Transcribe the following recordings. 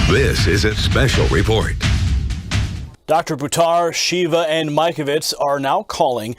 This is a special report. Dr. Buttar, Shiva, and Mikovits are now calling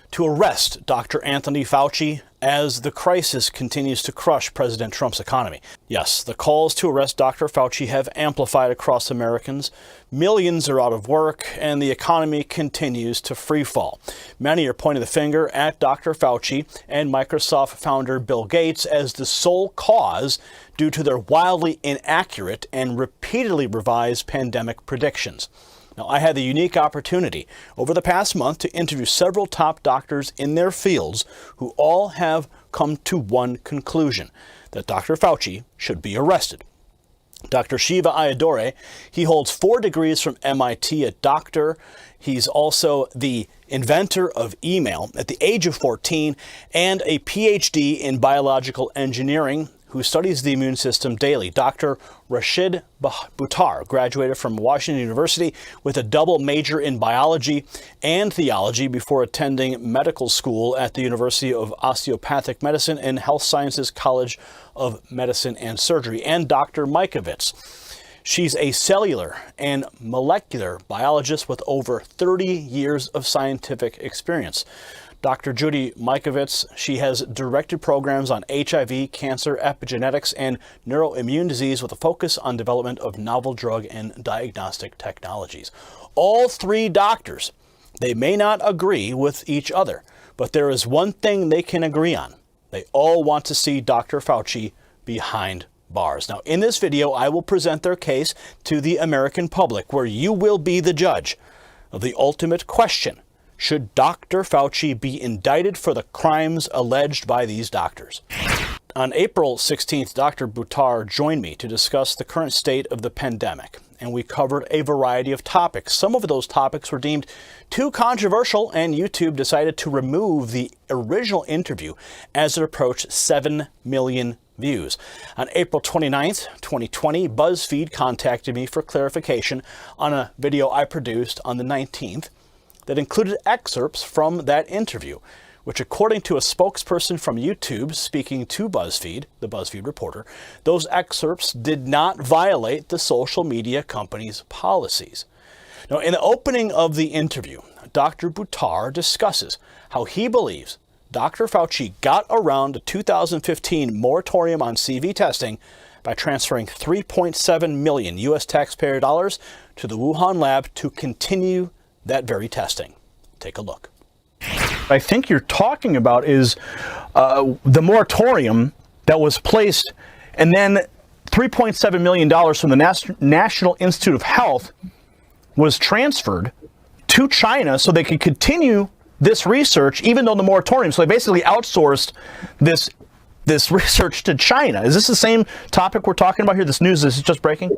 to arrest Dr. Anthony Fauci as the crisis continues to crush President Trump's economy. Yes, the calls to arrest Dr. Fauci have amplified across Americans. Millions are out of work, and the economy continues to freefall. Many are pointing the finger at Dr. Fauci and Microsoft founder Bill Gates as the sole cause due to their wildly inaccurate and repeatedly revised pandemic predictions. Now, I had the unique opportunity over the past month to interview several top doctors in their fields who all have come to one conclusion, that Dr. Fauci should be arrested. Dr. Shiva Ayyadurai, he holds 4 degrees from MIT, a doctor. He's also the inventor of email at the age of 14 and a PhD in biological engineering, who studies the immune system daily. Dr. Rashid Buttar graduated from Washington University with a double major in biology and theology before attending medical school at the University of Osteopathic Medicine and Health Sciences College of Medicine and Surgery. And Dr. Mikovits. She's a cellular and molecular biologist with over 30 years of scientific experience. Dr. Judy Mikovits, she has directed programs on HIV, cancer, epigenetics, and neuroimmune disease with a focus on development of novel drug and diagnostic technologies. All 3 doctors, they may not agree with each other, but there is one thing they can agree on. They all want to see Dr. Fauci behind bars. Now, in this video, I will present their case to the American public, where you will be the judge of the ultimate question. Should Dr. Fauci be indicted for the crimes alleged by these doctors? On April 16th, Dr. Buttar joined me to discuss the current state of the pandemic, and we covered a variety of topics. Some of those topics were deemed too controversial, and YouTube decided to remove the original interview as it approached 7 million views. On April 29th, 2020, BuzzFeed contacted me for clarification on a video I produced on the 19th. That included excerpts from that interview, which, according to a spokesperson from YouTube speaking to BuzzFeed, the BuzzFeed reporter, those excerpts did not violate the social media company's policies. Now, in the opening of the interview, Dr. Buttar discusses how he believes Dr. Fauci got around the 2015 moratorium on CV testing by transferring $3.7 million U.S. taxpayer dollars to the Wuhan lab to continue that very testing. Take a look. I think you're talking about is the moratorium that was placed, and then $3.7 million from the National Institute of Health was transferred to China so they could continue this research, even though the moratorium. So they basically outsourced this research to China. Is this the same topic we're talking about here? This news is just breaking?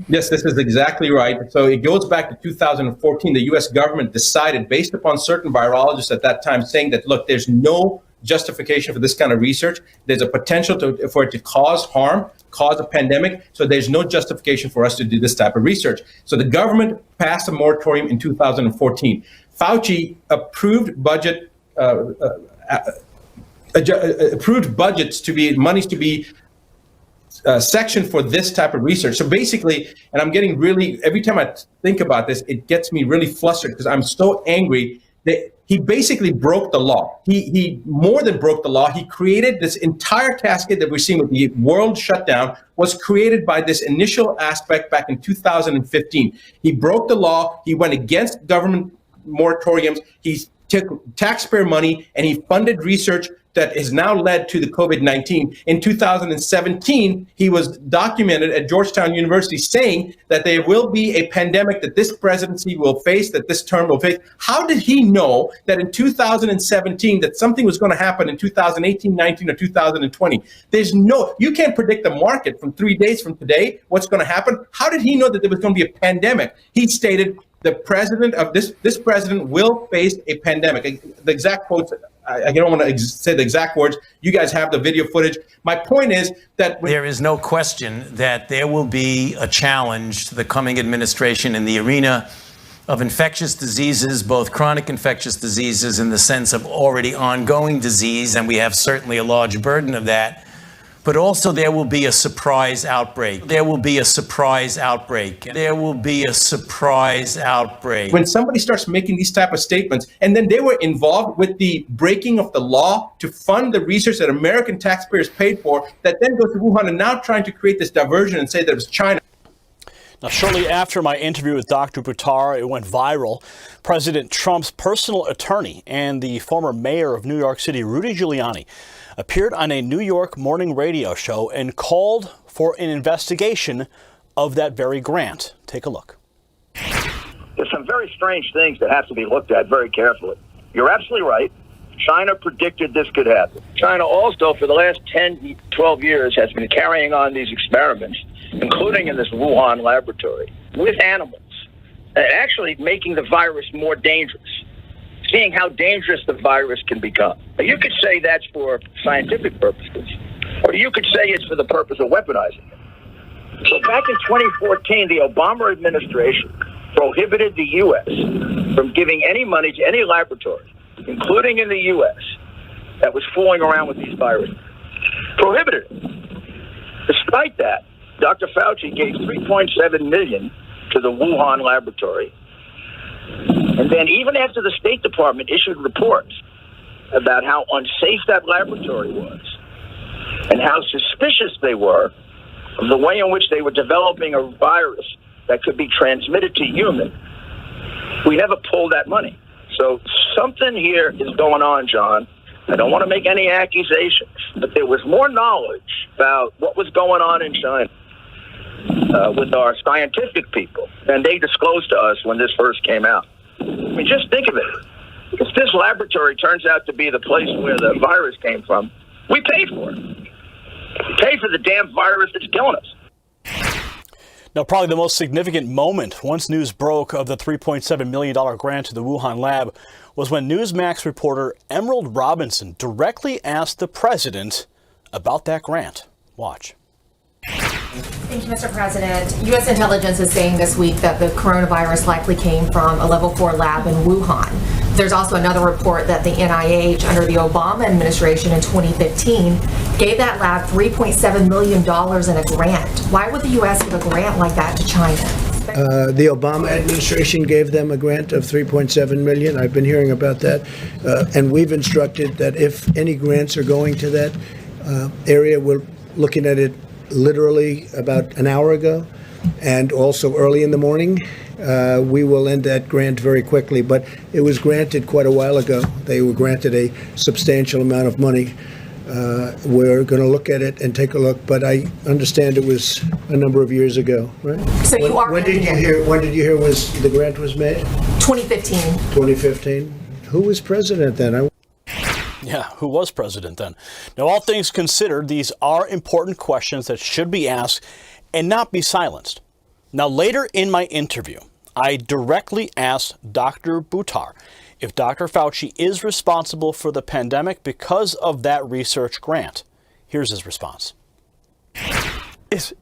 Yes, this is exactly right. So it goes back to 2014. The U.S. government decided, based upon certain virologists at that time, saying that, look, there's no justification for this kind of research. There's a potential for it to cause harm, cause a pandemic. So there's no justification for us to do this type of research. So the government passed a moratorium in 2014. Fauci approved budgets to be monies to be section for this type of research. So basically, and I'm getting really, every time I think about this, it gets me really flustered because I'm so angry that he basically broke the law. He more than broke the law. He created this entire cascade that we're seeing with the world shutdown was created by this initial aspect back in 2015. He broke the law. He went against government moratoriums. He took taxpayer money and he funded research that has now led to the COVID-19. In 2017, he was documented at Georgetown University saying that there will be a pandemic that this presidency will face, that this term will face. How did he know that in 2017 that something was going to happen in 2018, 19, or 2020? You can't predict the market from 3 days from today, what's going to happen. How did he know that there was going to be a pandemic? He stated, the president of this president will face a pandemic. The exact quotes, I don't want to say the exact words. You guys have the video footage. My point is that there is no question that there will be a challenge to the coming administration in the arena of infectious diseases, both chronic infectious diseases in the sense of already ongoing disease, and we have certainly a large burden of that. but also there will be a surprise outbreak. There will be a surprise outbreak. There will be a surprise outbreak. When somebody starts making these type of statements, and then they were involved with the breaking of the law to fund the research that American taxpayers paid for, that then goes to Wuhan and now trying to create this diversion and say that it was China. Now, shortly after my interview with Dr. Buttar, it went viral. President Trump's personal attorney and the former mayor of New York City, Rudy Giuliani, appeared on a New York morning radio show and called for an investigation of that very grant. Take a look. There's some very strange things that have to be looked at very carefully. You're absolutely right. China predicted this could happen. China also, for the last 10, 12 years, has been carrying on these experiments, including in this Wuhan laboratory, with animals, actually making the virus more dangerous, seeing how dangerous the virus can become. You could say that's for scientific purposes, or you could say it's for the purpose of weaponizing it. So back in 2014, the Obama administration prohibited the U.S. from giving any money to any laboratory, including in the U.S., that was fooling around with these viruses. Prohibited it. Despite that, Dr. Fauci gave $3.7 million to the Wuhan laboratory. And then even after the State Department issued reports about how unsafe that laboratory was and how suspicious they were of the way in which they were developing a virus that could be transmitted to humans, we never pulled that money. So something here is going on, John. I don't want to make any accusations, but there was more knowledge about what was going on in China with our scientific people than they disclosed to us when this first came out. I mean, just think of it. If this laboratory turns out to be the place where the virus came from, we pay for it. We pay for the damn virus that's killing us. Now, probably the most significant moment once news broke of the $3.7 million grant to the Wuhan lab was when Newsmax reporter Emerald Robinson directly asked the president about that grant. Watch. Thank you, Mr. President. U.S. intelligence is saying this week that the coronavirus likely came from a level 4 lab in Wuhan. There's also another report that the NIH, under the Obama administration in 2015, gave that lab $3.7 million in a grant. Why would the U.S. give a grant like that to China? The Obama administration gave them a grant of $3.7 million. I've been hearing about that. And we've instructed that if any grants are going to that area, we're looking at it literally about an hour ago, and also early in the morning. We will end that grant very quickly, but it was granted quite a while ago. They were granted a substantial amount of money. We're going to look at it and take a look, but I understand it was a number of years ago, right? So you are. When did you hear was the grant was made? 2015. 2015. Who was president then? Yeah, who was president then? Now, all things considered, these are important questions that should be asked and not be silenced. Now, later in my interview, I directly asked Dr. Buttar if Dr. Fauci is responsible for the pandemic because of that research grant. Here's his response. Is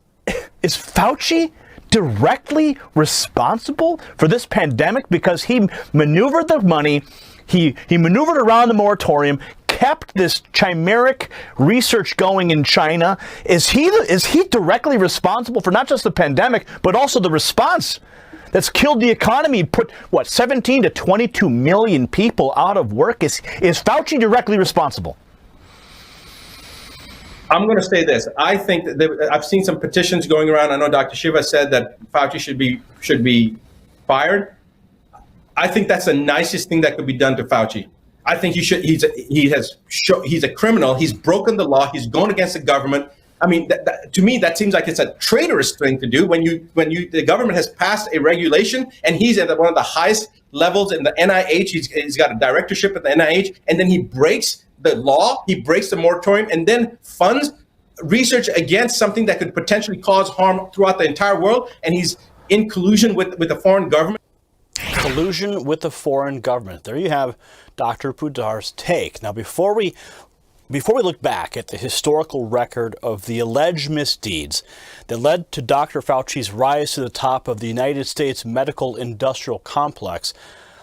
Fauci directly responsible for this pandemic because he maneuvered the money, he maneuvered around the moratorium, kept this chimeric research going in China? Is he directly responsible for not just the pandemic, but also the response that's killed the economy, put, 17 to 22 million people out of work? Is Fauci directly responsible? I'm going to say this. I think that I've seen some petitions going around. I know Dr. Shiva said that Fauci should be fired. I think that's the nicest thing that could be done to Fauci. I think he's a criminal. He's broken the law. He's going against the government. I mean, to me, that seems like it's a traitorous thing to do when the government has passed a regulation and he's at one of the highest levels in the NIH. He's got a directorship at the NIH, and then he breaks the law, he breaks the moratorium, and then funds research against something that could potentially cause harm throughout the entire world. And he's in collusion with the foreign government. Collusion with the foreign government. There you have Dr. Buttar's take. Now, before we look back at the historical record of the alleged misdeeds that led to Dr. Fauci's rise to the top of the United States medical industrial complex,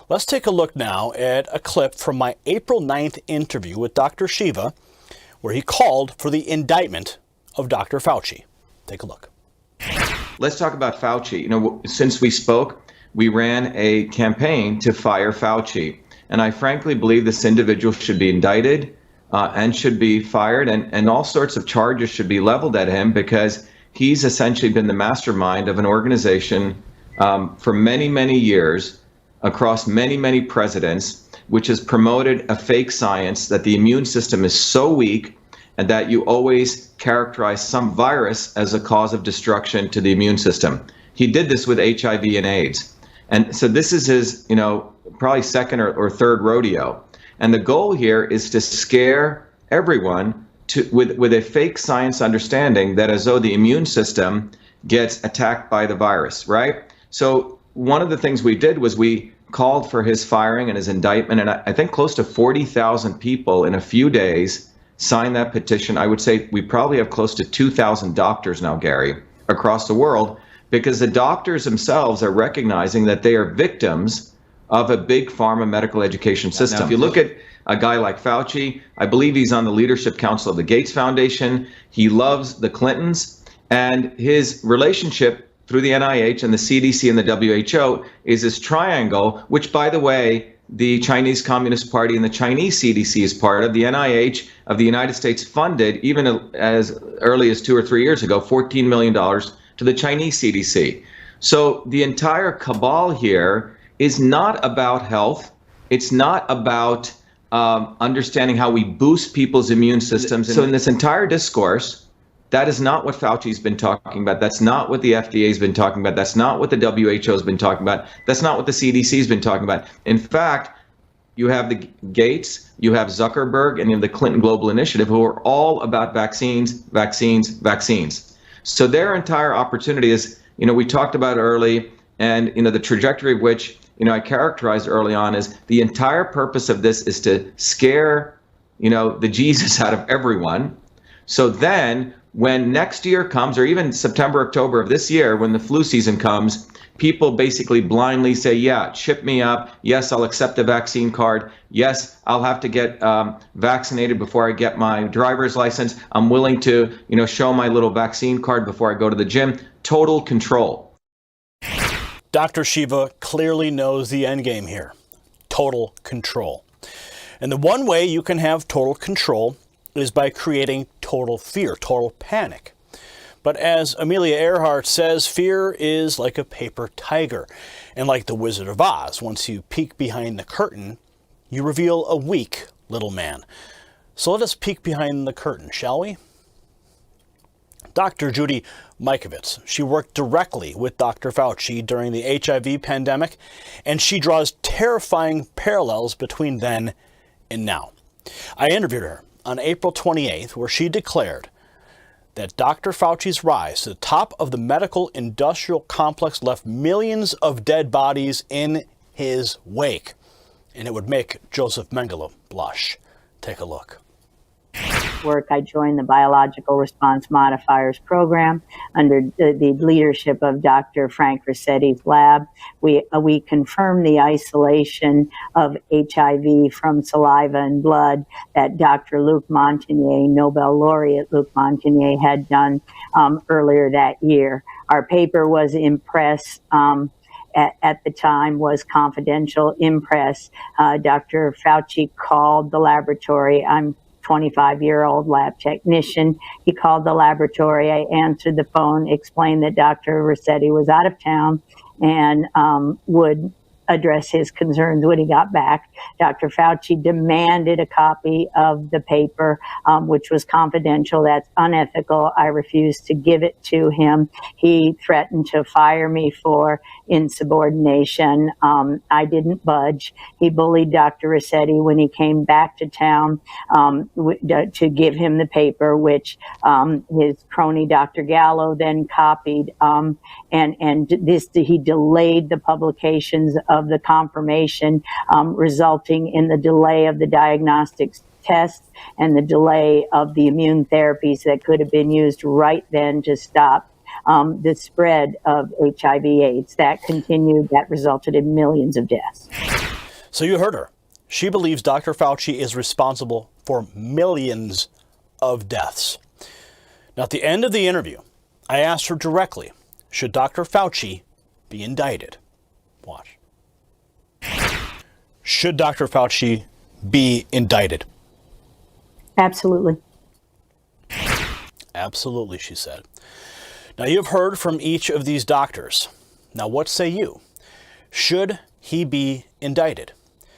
let's take a look now at a clip from my April 9th interview with Dr. Shiva, where he called for the indictment of Dr. Fauci. Take a look. Let's talk about Fauci. Since we spoke, we ran a campaign to fire Fauci. And I frankly believe this individual should be indicted and should be fired, and all sorts of charges should be leveled at him, because he's essentially been the mastermind of an organization for many, many years across many, many presidents, which has promoted a fake science that the immune system is so weak and that you always characterize some virus as a cause of destruction to the immune system. He did this with HIV and AIDS. And so this is his, probably second or third rodeo. And the goal here is to scare everyone with a fake science understanding that as though the immune system gets attacked by the virus, right? So one of the things we did was we called for his firing and his indictment. And I think close to 40,000 people in a few days signed that petition. I would say we probably have close to 2,000 doctors now, Gary, across the world, because the doctors themselves are recognizing that they are victims of a big pharma medical education system. Now, if you look at a guy like Fauci, I believe he's on the leadership council of the Gates Foundation. He loves the Clintons, and his relationship through the NIH and the CDC and the WHO is this triangle, which, by the way, the Chinese Communist Party and the Chinese CDC is part of. The NIH of the United States funded, even as early as 2 or 3 years ago, $14 million to the Chinese CDC. So the entire cabal here is not about health. It's not about understanding how we boost people's immune systems. So in this entire discourse, that is not what Fauci's been talking about. That's not what the FDA's been talking about. That's not what the WHO's been talking about. That's not what the CDC's been talking about. In fact, you have the Gates, you have Zuckerberg, and you have the Clinton Global Initiative, who are all about vaccines, vaccines, vaccines. So their entire opportunity is, we talked about early, and, the trajectory of which, I characterized early on is the entire purpose of this is to scare, the Jesus out of everyone. So then when next year comes, or even September, October of this year, when the flu season comes, people basically blindly say, yeah, chip me up. Yes, I'll accept the vaccine card. Yes, I'll have to get vaccinated before I get my driver's license. I'm willing to, show my little vaccine card before I go to the gym. Total control. Dr. Shiva clearly knows the end game here. Total control. And the one way you can have total control is by creating total fear, total panic. But as Amelia Earhart says, fear is like a paper tiger. And like the Wizard of Oz, once you peek behind the curtain, you reveal a weak little man. So let us peek behind the curtain, shall we? Dr. Judy Mikovits, she worked directly with Dr. Fauci during the HIV pandemic, and she draws terrifying parallels between then and now. I interviewed her on April 28th, where she declared that Dr. Fauci's rise to the top of the medical industrial complex left millions of dead bodies in his wake, and it would make Joseph Mengele blush. Take a look. I joined the Biological Response Modifiers program under the leadership of Dr. Frank Rossetti's lab. We confirmed the isolation of HIV from saliva and blood that Dr. Luc Montagnier, Nobel laureate Luc Montagnier, had done earlier that year. Our paper was in press. At the time was confidential in press. Dr. Fauci called the laboratory. I'm 25-year-old lab technician. He called the laboratory. I answered the phone, explained that Dr. Rossetti was out of town and would address his concerns when he got back. Dr. Fauci demanded a copy of the paper, which was confidential. That's unethical. I refused to give it to him. He threatened to fire me for insubordination. I didn't budge. He bullied Dr. Rossetti when he came back to town to give him the paper, which his crony Dr. Gallo then copied. He delayed the publications of the confirmation, resulting in the delay of the diagnostics tests and the delay of the immune therapies that could have been used right then to stop the spread of HIV/AIDS. That continued, that resulted in millions of deaths. So you heard her. She believes Dr. Fauci is responsible for millions of deaths. Now, at the end of the interview, I asked her directly, should Dr. Fauci be indicted? Watch. Should Dr. Fauci be indicted? Absolutely. Absolutely, she said. Now, you've heard from each of these doctors. Now, what say you? Should he be indicted?